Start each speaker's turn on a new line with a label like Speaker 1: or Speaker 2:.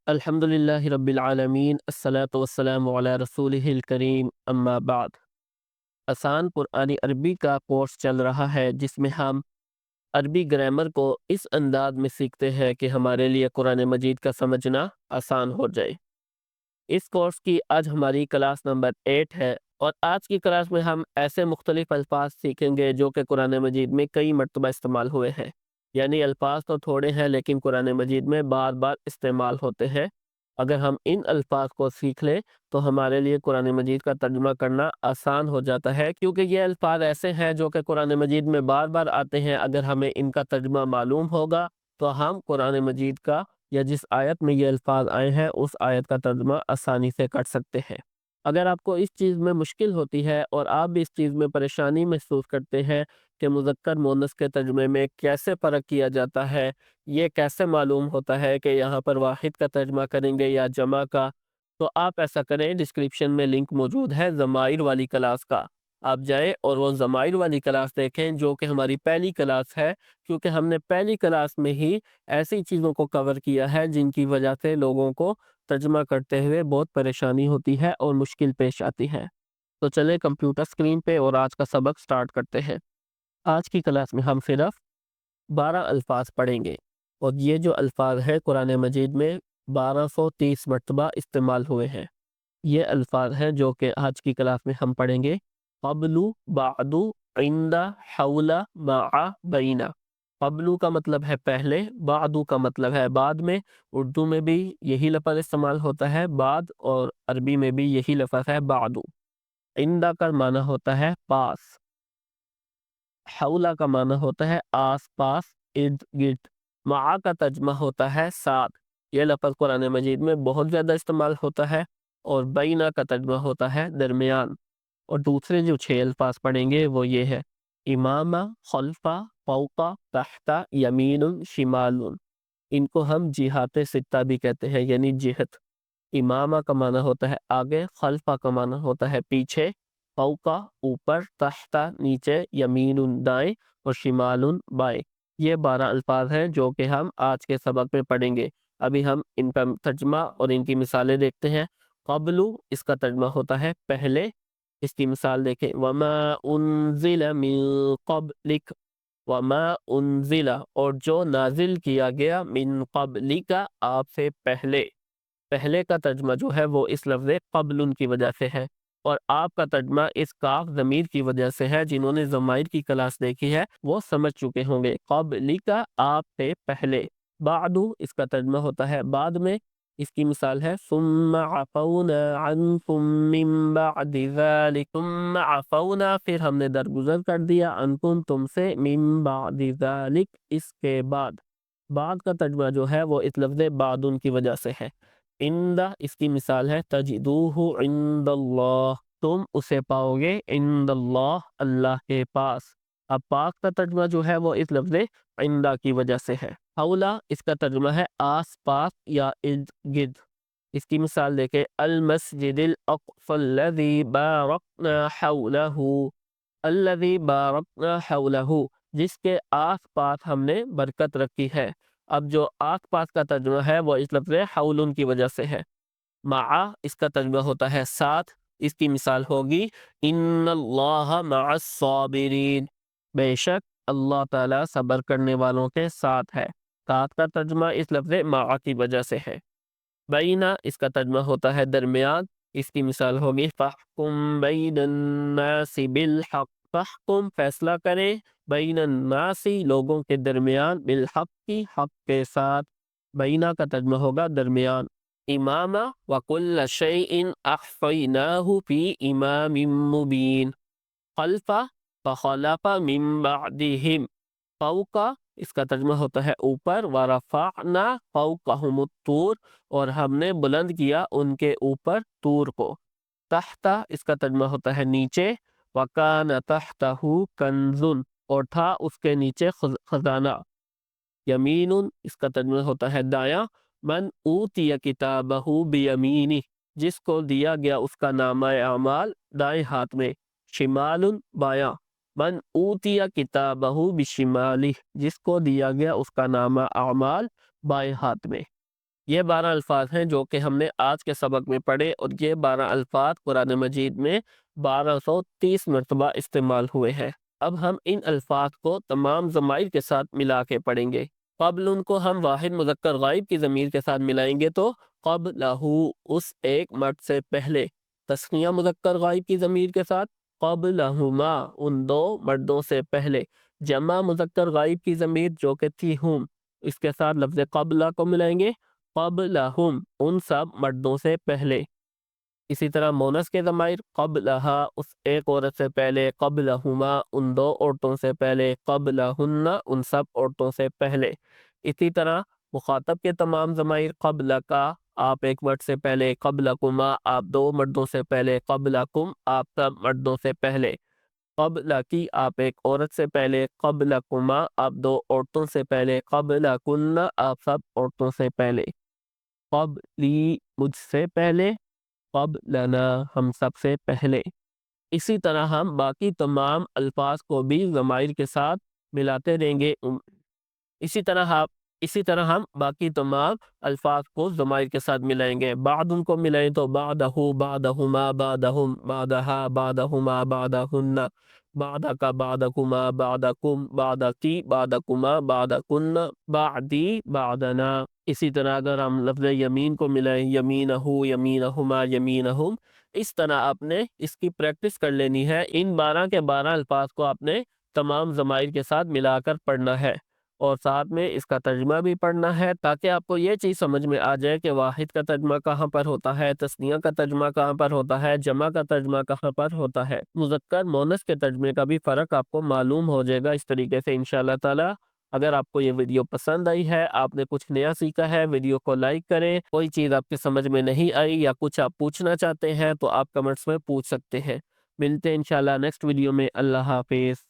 Speaker 1: الحمدللہ رب العالمین الصلاۃ والسلام علی رسولہ الکریم اما بعد۔ آسان قرآنی عربی کا کورس چل رہا ہے جس میں ہم عربی گرامر کو اس انداز میں سیکھتے ہیں کہ ہمارے لیے قرآن مجید کا سمجھنا آسان ہو جائے۔ اس کورس کی آج ہماری کلاس نمبر 8 ہے، اور آج کی کلاس میں ہم ایسے مختلف الفاظ سیکھیں گے جو کہ قرآن مجید میں کئی مرتبہ استعمال ہوئے ہیں، یعنی الفاظ تو تھوڑے ہیں لیکن قرآن مجید میں بار بار استعمال ہوتے ہیں۔ اگر ہم ان الفاظ کو سیکھ لیں تو ہمارے لیے قرآن مجید کا ترجمہ کرنا آسان ہو جاتا ہے، کیونکہ یہ الفاظ ایسے ہیں جو کہ قرآن مجید میں بار بار آتے ہیں۔ اگر ہمیں ان کا ترجمہ معلوم ہوگا تو ہم قرآن مجید کا یا جس آیت میں یہ الفاظ آئے ہیں اس آیت کا ترجمہ آسانی سے کر سکتے ہیں۔ اگر آپ کو اس چیز میں مشکل ہوتی ہے اور آپ بھی اس چیز میں پریشانی محسوس کرتے ہیں کہ مذکر مؤنث کے ترجمے میں کیسے فرق کیا جاتا ہے، یہ کیسے معلوم ہوتا ہے کہ یہاں پر واحد کا ترجمہ کریں گے یا جمع کا، تو آپ ایسا کریں، ڈسکرپشن میں لنک موجود ہے ضمائر والی کلاس کا، آپ جائیں اور وہ ضمائر والی کلاس دیکھیں جو کہ ہماری پہلی کلاس ہے، کیونکہ ہم نے پہلی کلاس میں ہی ایسی چیزوں کو کور کیا ہے جن کی وجہ سے لوگوں کو ترجمہ کرتے ہوئے بہت پریشانی ہوتی ہے اور مشکل پیش آتی ہے۔ تو چلیں کمپیوٹر اسکرین پہ اور آج کا سبق سٹارٹ کرتے ہیں۔ آج کی کلاس میں ہم صرف 12 الفاظ پڑھیں گے، اور یہ جو الفاظ ہے قرآن مجید میں 1230 مرتبہ استعمال ہوئے ہیں۔ یہ الفاظ ہیں جو کہ آج کی کلاس میں ہم پڑھیں گے: قبل، بعد، عند، حول، مع، بین۔ قبل کا مطلب ہے پہلے، بعد کا مطلب ہے بعد میں، اردو میں بھی یہی لفظ استعمال ہوتا ہے بعد، اور عربی میں بھی یہی لفظ ہے بعد۔ عند کا معنی ہوتا ہے پاس، حول کا معنی ہوتا ہے آس پاس، ارد گرد، مع کا ترجمہ ہوتا ہے ساتھ۔ یہ لفظ قرآن مجید میں بہت زیادہ استعمال ہوتا ہے، اور بینہ کا ترجمہ ہوتا ہے درمیان۔ اور دوسرے جو 6 الفاظ پڑھیں گے وہ یہ ہے: امامہ، خلفہ، فوقہ، تحت، یمین، شمال۔ ان کو ہم جہات ستہ بھی کہتے ہیں، یعنی جہت۔ امامہ کا معنی ہوتا ہے آگے، خلفہ کا معنی ہوتا ہے پیچھے، فوقہ اوپر، تحت نیچے، یمین دائیں، اور شمال بائیں۔ یہ 12 الفاظ ہیں جو کہ ہم آج کے سبق میں پڑھیں گے۔ ابھی ہم ان کا ترجمہ اور ان کی مثالیں دیکھتے ہیں۔ قبل، اس کا ترجمہ ہوتا ہے پہلے۔ اس کی مثال دیکھیں: وما انزل من قبلک، وما انزل، اور جو نازل کیا گیا، من قبلک، آپ سے پہلے۔ پہلے کا ترجمہ جو ہے وہ اس لفظ قبل کی وجہ سے ہے، اور آپ کا ترجمہ اس کاف ضمیر کی وجہ سے ہے۔ جنہوں نے ضمائر کی کلاس دیکھی ہے وہ سمجھ چکے ہوں گے۔ قبلک، آپ سے پہلے۔ بعد، اس کا ترجمہ ہوتا ہے بعد میں۔ اس کی مثال ہے: ثم عفونا عنکم من بعد ذلک، ثم عفونا، پھر ہم نے درگزر کر دیا، عنکم، تم سے، من بعد ذلک، اس کے بعد۔ بعد کا ترجمہ جو ہے وہ اس لفظ بعد کی وجہ سے ہے۔ عند، اس کی مثال ہے: تجدوہ عند اللہ، تم اسے پاؤ گے، عند اللہ، اللہ کے پاس۔ اب پاک کا ترجمہ جو ہے وہ اس لفظ عند کی وجہ سے ہے۔ حولا، اس کا ترجمہ ہے آس پاس یا ارد گرد۔ اس کی مثال دیکھیں: المسجد الاقصی الذی بارکنا حولہ، الذی بارکنا حولہ، جس کے آس پاس ہم نے برکت رکھی ہے۔ اب جو آس پاس کا ترجمہ ہے وہ اس لفظ حول کی وجہ سے ہے۔ مع، اس کا ترجمہ ہوتا ہے ساتھ۔ اس کی مثال ہوگی: ان اللہ مع الصابرین، بے شک اللہ تعالیٰ صبر کرنے والوں کے ساتھ ہے۔ ساتھ کا ترجمہ اس لفظ مع کی وجہ سے ہے۔ بینہ، اس کا ترجمہ ہوتا ہے درمیان۔ اس کی مثال ہوگی: فاحکم بین الناس بالحق، فاحکم، فیصلہ کریں، بین الناس، لوگوں کے درمیان، بالحق کی، حق کے ساتھ۔ بینہ کا ترجمہ ہوگا درمیان۔ امامہ، وکل شیء احصیناہ فی امام مبین۔ خلفہ، فخلف من بعدہم۔ فوقہ، اس کا ترجمہ ہوتا ہے اوپر، ورفعنا فوقہم الطور، اور ہم نے بلند کیا ان کے اوپر طور کو۔ تحت، اس کا ترجمہ ہوتا ہے نیچے، وکان تحتہ کنز، اور تھا اس کے نیچے خزانہ۔ یمین، اس کا ترجمہ ہوتا ہے دایاں، من اوتی کتابہ بیمینہ، جس کو دیا گیا اس کا نامہ اعمال دائیں ہاتھ میں۔ شمال، بایاں، من اوتی کتابہ بشمالہ، جس کو دیا گیا اس کا نامہ اعمال بائیں ہاتھ میں۔ یہ 12 الفاظ ہیں جو کہ ہم نے آج کے سبق میں پڑھے، اور یہ 12 الفاظ قرآن مجید میں 1230 مرتبہ استعمال ہوئے ہیں۔ اب ہم ان الفاظ کو تمام ضمائر کے ساتھ ملا کے پڑھیں گے۔ قبل ان کو ہم واحد مذکر غائب کی ضمیر کے ساتھ ملائیں گے تو قبلہ، اس ایک مرد سے پہلے۔ تثنیہ مذکر غائب کی ضمیر کے ساتھ قبلہما، ان دو مردوں سے پہلے۔ جمع مذکر غائب کی ضمیر جو کہ تھی ہم، اس کے ساتھ لفظ قبلہ کو ملائیں گے قبلہم، ان سب مردوں سے پہلے۔ اسی طرح مونس کے ضمائر قبلہا، اس ایک عورت سے پہلے، قبلہما، ان دو عورتوں سے پہلے، قبلہن، ان سب عورتوں سے پہلے۔ اسی طرح مخاطب کے تمام ضمائر قبلکا، آپ ایک مرد سے پہلے، قبلکما، آپ دو مردوں سے پہلے، قبلکم، آپ سب مردوں سے پہلے، قبلکی، آپ ایک عورت سے پہلے، قبلکما، آپ دو عورتوں سے پہلے، قبلکن، آپ سب عورتوں سے پہلے، قبلی، مجھ سے پہلے، قبلنا، ہم سب سے پہلے۔ اسی طرح ہم باقی تمام الفاظ کو بھی ضمائر کے ساتھ ملاتے رہیں گے۔ اسی طرح ہم باقی تمام الفاظ کو ضمائر کے ساتھ ملائیں گے۔ بعد ان کو ملائیں تو بعدہ، بعدہما، بعدہم، بعدہا، بعدہما، بعدہن، بعدک، بعدکما، بعدکم، بعدکی، بعدکما، بعدکن، بعدی، بعدنا۔ اسی طرح اگر ہم لفظ یمین کو ملائیں، یمینہ، یمینہما، یمینہم، اس طرح آپ نے اس کی پریکٹس کر لینی ہے۔ ان 12 کے 12 الفاظ کو آپ نے تمام ضمائر کے ساتھ ملا کر پڑھنا ہے، اور ساتھ میں اس کا ترجمہ بھی پڑھنا ہے، تاکہ آپ کو یہ چیز سمجھ میں آ جائے کہ واحد کا ترجمہ کہاں پر ہوتا ہے، تثنیہ کا ترجمہ کہاں پر ہوتا ہے، جمع کا ترجمہ کہاں پر ہوتا ہے، مذکر مؤنث کے ترجمے کا بھی فرق آپ کو معلوم ہو جائے گا اس طریقے سے انشاءاللہ تعالی۔ اگر آپ کو یہ ویڈیو پسند آئی ہے، آپ نے کچھ نیا سیکھا ہے، ویڈیو کو لائک کریں۔ کوئی چیز آپ کے سمجھ میں نہیں آئی یا کچھ آپ پوچھنا چاہتے ہیں تو آپ کمنٹس میں پوچھ سکتے ہیں۔ ملتے ہیں انشاءاللہ نیکسٹ ویڈیو میں۔ اللہ حافظ۔